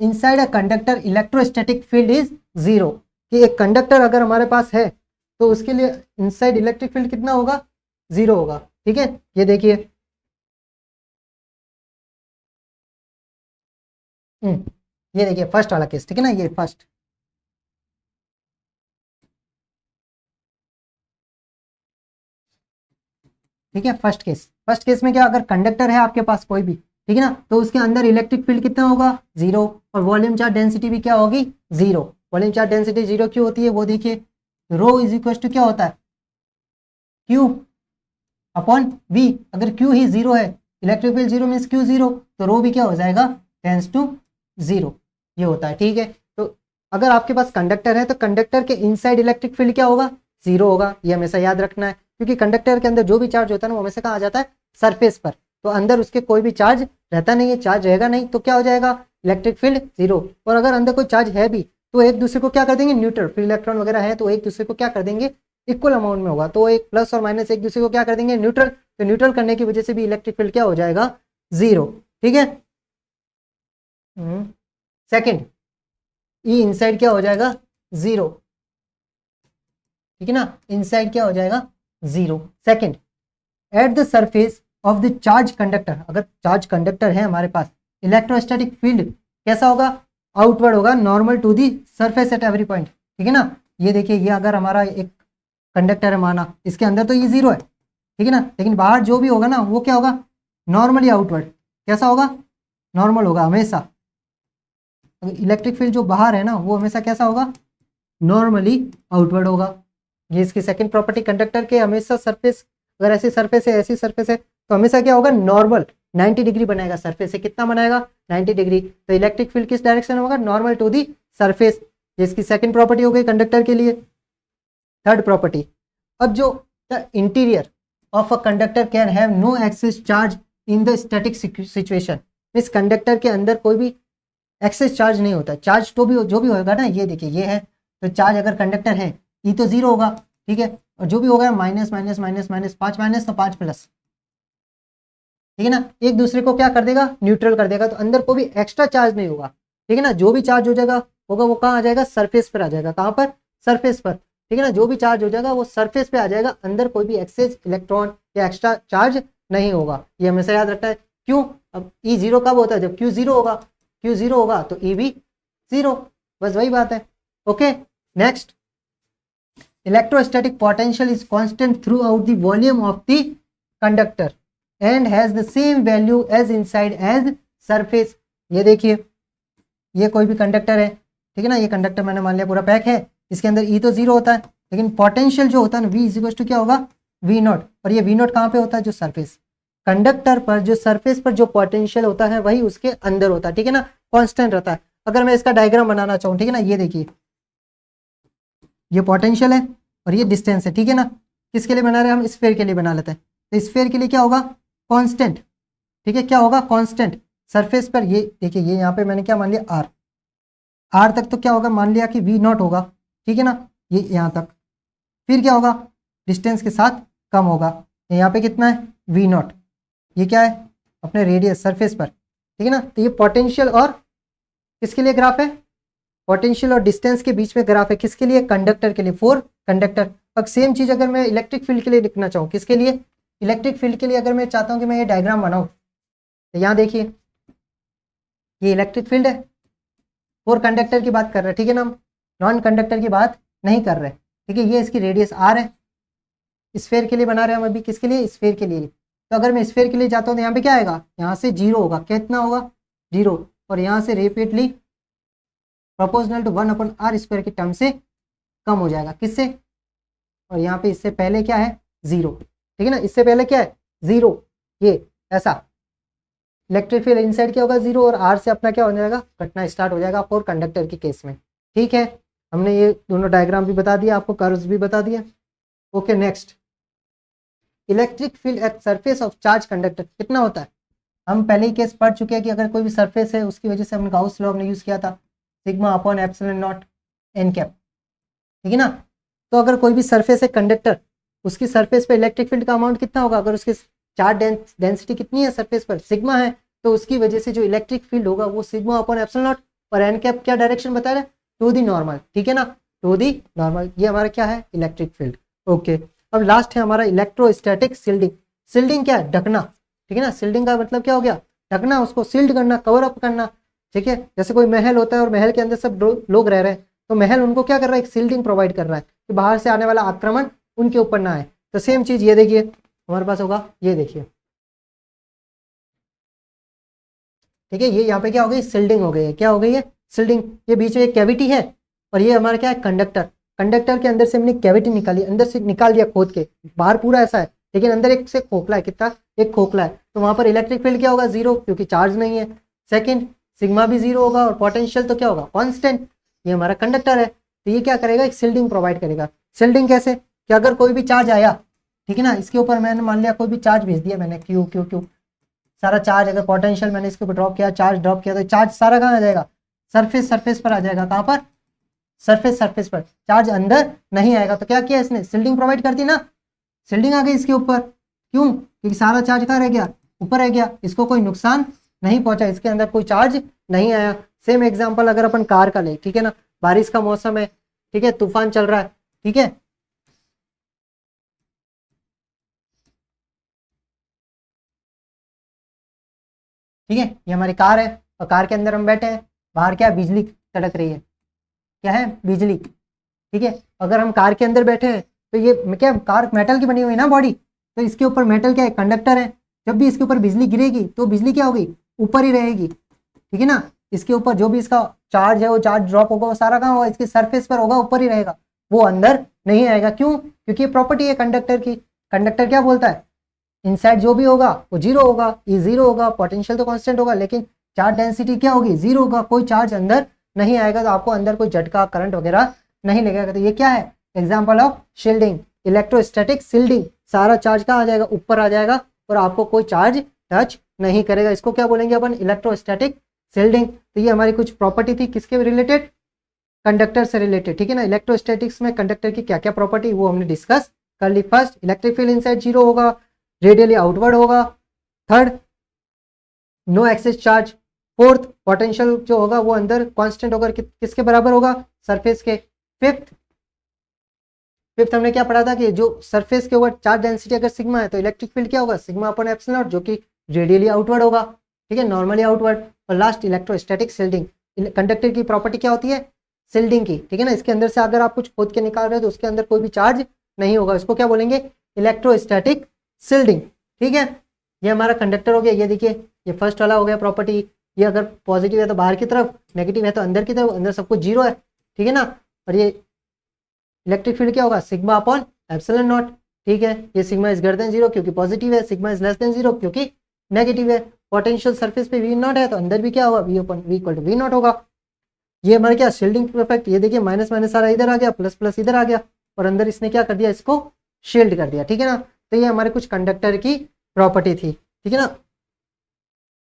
inside a conductor electrostatic field is zero, कि एक कंडक्टर अगर हमारे पास है तो उसके लिए इनसाइड इलेक्ट्रिक फील्ड कितना होगा, जीरो होगा, ठीक है। ये देखिए, ये देखिए फर्स्ट वाला केस, ठीक है ना, ये फर्स्ट, ठीक है, फर्स्ट केस में क्या, अगर कंडक्टर है आपके पास कोई भी, ठीक है ना, तो उसके अंदर इलेक्ट्रिक फील्ड कितना होगा, जीरो, और वॉल्यूम चार्ज डेंसिटी भी क्या होगी, zero. Volume charge density zero क्यों होती है, वो देखिए, रो इज इक्वल टू क्या होता है, क्यू अपॉन वी, अगर क्यू ही जीरो है, electric field zero means Q zero, तो रो भी क्या हो जाएगा, टेंस टू जीरो, ये होता है, ठीक है। तो अगर आपके पास कंडक्टर है तो कंडक्टर के इनसाइड इलेक्ट्रिक फील्ड क्या होगा, जीरो होगा, ये हमेशा याद रखना है, क्योंकि कंडक्टर के अंदर जो भी चार्ज होता है ना वो हमेशा कहाँ आ जाता है, सरफेस पर, तो अंदर उसके कोई भी चार्ज रहता नहीं है, चार्ज रहेगा नहीं तो क्या हो जाएगा, इलेक्ट्रिक फील्ड जीरो। और अगर अंदर कोई चार्ज है भी तो एक दूसरे को क्या कर देंगे, न्यूट्रल, फ्री इलेक्ट्रॉन वगैरह है तो एक दूसरे को क्या कर देंगे, इक्वल अमाउंट में होगा, तो एक प्लस और माइनस एक दूसरे को क्या कर देंगे, न्यूट्रल, तो न्यूट्रल करने की वजह से भी इलेक्ट्रिक फील्ड क्या हो जाएगा, जीरो, ठीक है। सेकंड, ई इनसाइड क्या हो जाएगा, जीरो, ठीक है ना, इनसाइड क्या हो जाएगा, zero. Second, at the surface of the charge conductor, अगर चार्ज कंडक्टर है हमारे पास, इलेक्ट्रोस्टैटिक फील्ड कैसा होगा, आउटवर्ड होगा, normal to the surface at every point, ठीक है ना। ये देखिए, ये अगर हमारा एक कंडक्टर है माना, इसके अंदर तो ये जीरो है, ठीक है ना, लेकिन बाहर जो भी होगा ना वो क्या होगा, नॉर्मली आउटवर्ड, कैसा होगा, नॉर्मल होगा हमेशा। इलेक्ट्रिक फील्ड जो बाहर है ना वो हमेशा कैसा होगा, नॉर्मली आउटवर्ड होगा। ये इसकी सेकंड प्रॉपर्टी, कंडक्टर के हमेशा सरफेस, अगर ऐसी सरफेस है, ऐसी सरफेस है, तो हमेशा क्या होगा, नॉर्मल 90 डिग्री बनाएगा, सरफेस से कितना बनाएगा, 90 डिग्री, तो इलेक्ट्रिक फील्ड किस डायरेक्शन में होगा, नॉर्मल टू दी सरफेस, ये इसकी सेकंड प्रॉपर्टी हो गई कंडक्टर के लिए। थर्ड प्रॉपर्टी, अब जो the interior of a conductor can have no excess charge in the static situation, इस कंडक्टर के अंदर कोई भी एक्सेस चार्ज नहीं होता, चार्ज तो भी जो भी होगा ना, ये देखिए ये है, तो चार्ज अगर कंडक्टर है ई तो जीरो होगा, ठीक है, और जो भी होगा minus minus minus minus, 5 minus तो 5 प्लस, ठीक है ना, एक दूसरे को क्या कर देगा, न्यूट्रल कर देगा, तो अंदर कोई भी एक्स्ट्रा चार्ज नहीं होगा, ठीक है ना, जो भी चार्ज हो जाएगा होगा वो कहाँ आ जाएगा, सरफेस पर आ जाएगा, कहाँ पर, सरफेस पर, ठीक है ना, जो भी चार्ज हो जाएगा वो सरफेस पे आ जाएगा, अंदर कोई भी एक्सेस इलेक्ट्रॉन या एक्स्ट्रा चार्ज नहीं होगा, ये हमेशा याद रखना है। क्यों, अब ई जीरो कब होता है, जब क्यू जीरो होगा, क्यू जीरो होगा तो ई भी जीरो, बस वही बात है। Okay, next, electrostatic potential is constant throughout the volume of the conductor and has the same value as inside as surface। ये देखिए, ये कोई भी कंडक्टर है, ठीक है ना, ये कंडक्टर मैंने मान लिया पूरा पैक है, इसके अंदर ई तो जीरो होता है, लेकिन पोटेंशियल जो होता है ना वी इज इक्वल टू क्या होगा, वी नॉट, और ये वी नॉट कहाँ पे होता है, जो सरफेस, कंडक्टर पर जो सरफेस पर जो पोटेंशियल होता है वही उसके अंदर होता है, ठीक है ना, कांस्टेंट रहता है। अगर मैं इसका डायग्राम बनाना चाहूँ, ठीक है ना, ये देखिए, ये पोटेंशियल है और ये डिस्टेंस है, ठीक है ना, किसके लिए बना रहे हैं हम, स्फीयर के लिए बना लेते हैं, तो स्फीयर के लिए क्या होगा, कांस्टेंट, ठीक है, क्या होगा, कांस्टेंट, सरफेस पर ये देखिए, ये यहाँ पे मैंने क्या मान लिया, आर, आर तक तो क्या होगा, मान लिया कि वी नॉट होगा, ठीक है ना, ये यहाँ तक, फिर क्या होगा, डिस्टेंस के साथ कम होगा, यहाँ पे कितना है, वी नॉट, ये क्या है, अपने रेडियस सरफेस पर, ठीक है ना, तो ये पोटेंशियल और किसके लिए ग्राफ है, पोटेंशियल और डिस्टेंस के बीच में ग्राफ है, किसके लिए, कंडक्टर के लिए, फॉर कंडक्टर। अब सेम चीज अगर मैं इलेक्ट्रिक फील्ड के लिए लिखना चाहूँ, किसके लिए, इलेक्ट्रिक फील्ड के लिए अगर मैं चाहता हूँ कि मैं ये डायग्राम बनाऊँ, तो यहाँ देखिए, ये इलेक्ट्रिक फील्ड है, फॉर कंडक्टर की बात कर रहे हैं, ठीक है ना, हम नॉन कंडक्टर की बात नहीं कर रहे, ठीक है, ये इसकी रेडियस आर है, स्फीयर के लिए बना रहे हैं हम अभी, किसके लिए, स्फीयर के लिए, तो अगर मैं स्फीयर के लिए जाता हूँ तो यहाँ पे क्या आएगा, यहाँ से जीरो होगा, कितना होगा, जीरो, और यहाँ से रेपिडली प्रोपोर्शनल टू 1/r² की टर्म से कम हो जाएगा, किससे, और यहाँ पे इससे पहले क्या है, जीरो, ठीक है ना, इससे पहले क्या है, जीरो, ये ऐसा, इलेक्ट्रिक फील्ड इनसाइड क्या होगा 0 और आर से अपना क्या हो जाएगा कटना स्टार्ट हो जाएगा फॉर कंडक्टर के केस में। ठीक है, हमने ये दोनों डायग्राम भी बता दिया आपको, कर्व्स भी बता दिया। Okay next, electric field at surface of charge conductor कितना होता है। हम पहले ही केस पढ़ चुके हैं कि अगर कोई भी सरफेस है उसकी वजह से हमने गाउस लॉ हमने यूज किया था, sigma upon epsilon not an cap, ठीक है ना। तो अगर कोई भी सरफेस है कंडक्टर, उसकी सरफेस पे इलेक्ट्रिक फील्ड का अमाउंट कितना होगा, अगर उसकी चार्ज डेंसिटी कितनी है सरफेस पर सिग्मा है, तो उसकी वजह से जो इलेक्ट्रिक फील्ड होगा वो सिग्मा अपॉन एप्सिलॉन नॉट, और एन कैप क्या डायरेक्शन बता रहे हैं टू दी नॉर्मल, ठीक है ना, टू दी नॉर्मल। ये हमारा क्या है इलेक्ट्रिक फील्ड। ओके, अब लास्ट है हमारा इलेक्ट्रोस्टैटिक सील्डिंग। सील्डिंग क्या है ढकना, ठीक है ना। सील्डिंग का मतलब क्या हो गया ढकना, उसको सील्ड करना, कवर अप करना, ठीक है। जैसे कोई महल होता है और महल के अंदर सब लोग रह रहे हैं, तो महल उनको क्या कर रहा है एक सील्डिंग प्रोवाइड कर रहा है कि बाहर से आने वाला आक्रमण उनके ऊपर ना आए। तो सेम चीज ये देखिए हमारे पास होगा, ये देखिए, ठीक है। ये यहाँ पे क्या हो गई सील्डिंग हो गई है, क्या हो गई है सील्डिंग। ये बीच में एक कैविटी है और ये हमारा क्या है कंडक्टर, कंडक्टर के अंदर से हमने कैविटी निकाली, अंदर से निकाल दिया खोद के, बाहर पूरा ऐसा है लेकिन अंदर एक से खोखला है, कितना एक खोखला है, तो वहां पर इलेक्ट्रिक फील्ड क्या होगा जीरो क्योंकि चार्ज नहीं है। सेकंड, सिग्मा भी जीरो होगा और पोटेंशियल तो क्या होगा कांस्टेंट। ये हमारा कंडक्टर है, तो ये क्या करेगा एक सील्डिंग प्रोवाइड करेगा। सील्डिंग कैसे कि अगर कोई भी चार्ज आया, ठीक है ना, इसके ऊपर मैंने मान लिया कोई भी चार्ज भेज दिया मैंने क्यू क्यू क्यू, सारा चार्ज अगर पोटेंशियल मैंने इसके ऊपर ड्रॉप किया, चार्ज ड्रॉप किया, तो चार्ज सारा कहाँ आ जाएगा सरफेस पर आ जाएगा। कहाँ पर सरफेस पर, चार्ज अंदर नहीं आएगा। तो क्या किया इसने सील्डिंग प्रोवाइड कर दी ना, सील्डिंग आ गई इसके ऊपर, क्यों क्योंकि सारा चार्ज कहाँ रह गया ऊपर रह गया, इसको कोई नुकसान नहीं पहुंचा, इसके अंदर कोई चार्ज नहीं आया। सेम एग्जांपल अगर अपन कार का ले, ठीक है ना, बारिश का मौसम है, ठीक है, तूफान चल रहा है, ठीक है, ठीक है, ये हमारी कार है और कार के अंदर हम बैठे हैं, बाहर क्या बिजली तड़क रही है, क्या है बिजली, ठीक है। अगर हम कार के अंदर बैठे हैं तो ये क्या कार मेटल की बनी हुई है ना बॉडी, तो इसके ऊपर मेटल क्या है कंडक्टर है, जब भी इसके ऊपर बिजली गिरेगी तो बिजली क्या होगी ऊपर ही रहेगी, ठीक है ना। इसके ऊपर जो भी इसका चार्ज है वो चार्ज ड्रॉप होगा वो सारा कहाँ होगा इसके सरफेस पर होगा, ऊपर ही रहेगा, वो अंदर नहीं आएगा। क्यों क्योंकि ये प्रॉपर्टी है कंडक्टर की। कंडक्टर क्या बोलता है इनसाइड जो भी होगा वो जीरो होगा, ये जीरो होगा, पोटेंशियल तो कांस्टेंट होगा लेकिन चार्ज डेंसिटी क्या होगी जीरो होगा, कोई चार्ज अंदर नहीं आएगा, तो आपको अंदर कोई झटका करंट वगैरह नहीं लगेगा। तो ये क्या है example of shielding, electrostatic shielding, सारा चार्ज कहाँ आ जाएगा ऊपर आ जाएगा और आपको कोई चार्ज टच नहीं करेगा, इसको क्या बोलेंगे अपन इलेक्ट्रोस्टैटिक शील्डिंग। तो ये हमारी कुछ प्रॉपर्टी थी किसके रिलेटेड कंडक्टर से रिलेटेड, ठीक है ना। इलेक्ट्रोस्टैटिक्स में कंडक्टर की क्या क्या प्रॉपर्टी वो हमने डिस्कस कर ली। First electric field inside zero होगा, रेडियली आउटवर्ड होगा। Third no excess charge. Fourth potential जो होगा वो अंदर कांस्टेंट होगा, किसके बराबर होगा सरफेस के। फिफ्थ हमने क्या पढ़ा था कि जो सरफेस के ऊपर चार्ज डेंसिटी अगर सिग्मा है तो इलेक्ट्रिक फील्ड क्या होगा सिग्मा अपॉन एप्सिलॉन नॉट, जो कि रेडियली आउटवर्ड होगा, ठीक है, नॉर्मली आउटवर्ड। और लास्ट इलेक्ट्रोस्टैटिक शील्डिंग, कंडक्टर की प्रॉपर्टी क्या होती है शील्डिंग की, ठीक है ना। इसके अंदर से अगर आप कुछ खोद के निकाल रहे हो तो उसके अंदर कोई भी चार्ज नहीं होगा, इसको क्या बोलेंगे इलेक्ट्रोस्टैटिक शील्डिंग, ठीक है। ये हमारा कंडक्टर हो गया, ये देखिए ये फर्स्ट वाला हो गया प्रॉपर्टी, ये अगर पॉजिटिव है तो बाहर की तरफ, नेगेटिव है तो अंदर की तरफ, अंदर सब कुछ जीरो है, ठीक है ना। और ये इलेक्ट्रिक फील्ड क्या होगा सिग्मा अपॉन एप्सिलॉन नॉट, ठीक है। ये sigma is greater than zero क्योंकि पॉजिटिव है, sigma is less than zero क्योंकि नेगेटिव है। पोटेंशियल सरफेस पे वी नॉट है तो अंदर भी क्या होगा V upon V equal to V naught होगा। ये हमारे क्या शील्डिंग इफेक्ट, ये देखिए माइनस माइनस सारा इधर आ गया, प्लस प्लस इधर आ गया और अंदर इसने क्या कर दिया इसको शील्ड कर दिया, ठीक है ना। तो ये हमारे कुछ कंडक्टर की प्रॉपर्टी थी, ठीक है ना।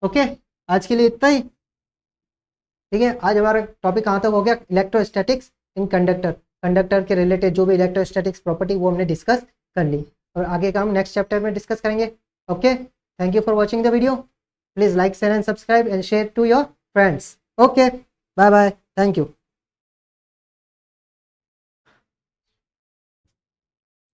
ओके आज के लिए इतना ही, ठीक है। आज हमारा टॉपिक कहाँ तक हो गया इलेक्ट्रोस्टैटिक्स इन कंडक्टर, कंडक्टर के रिलेटेड जो भी इलेक्ट्रोस्टैटिक्स प्रॉपर्टी वो हमने डिस्कस कर ली और आगे का हम नेक्स्ट चैप्टर में डिस्कस करेंगे। Okay thank you for watching the video, please like share and subscribe and share to your friends. Okay bye bye, thank you.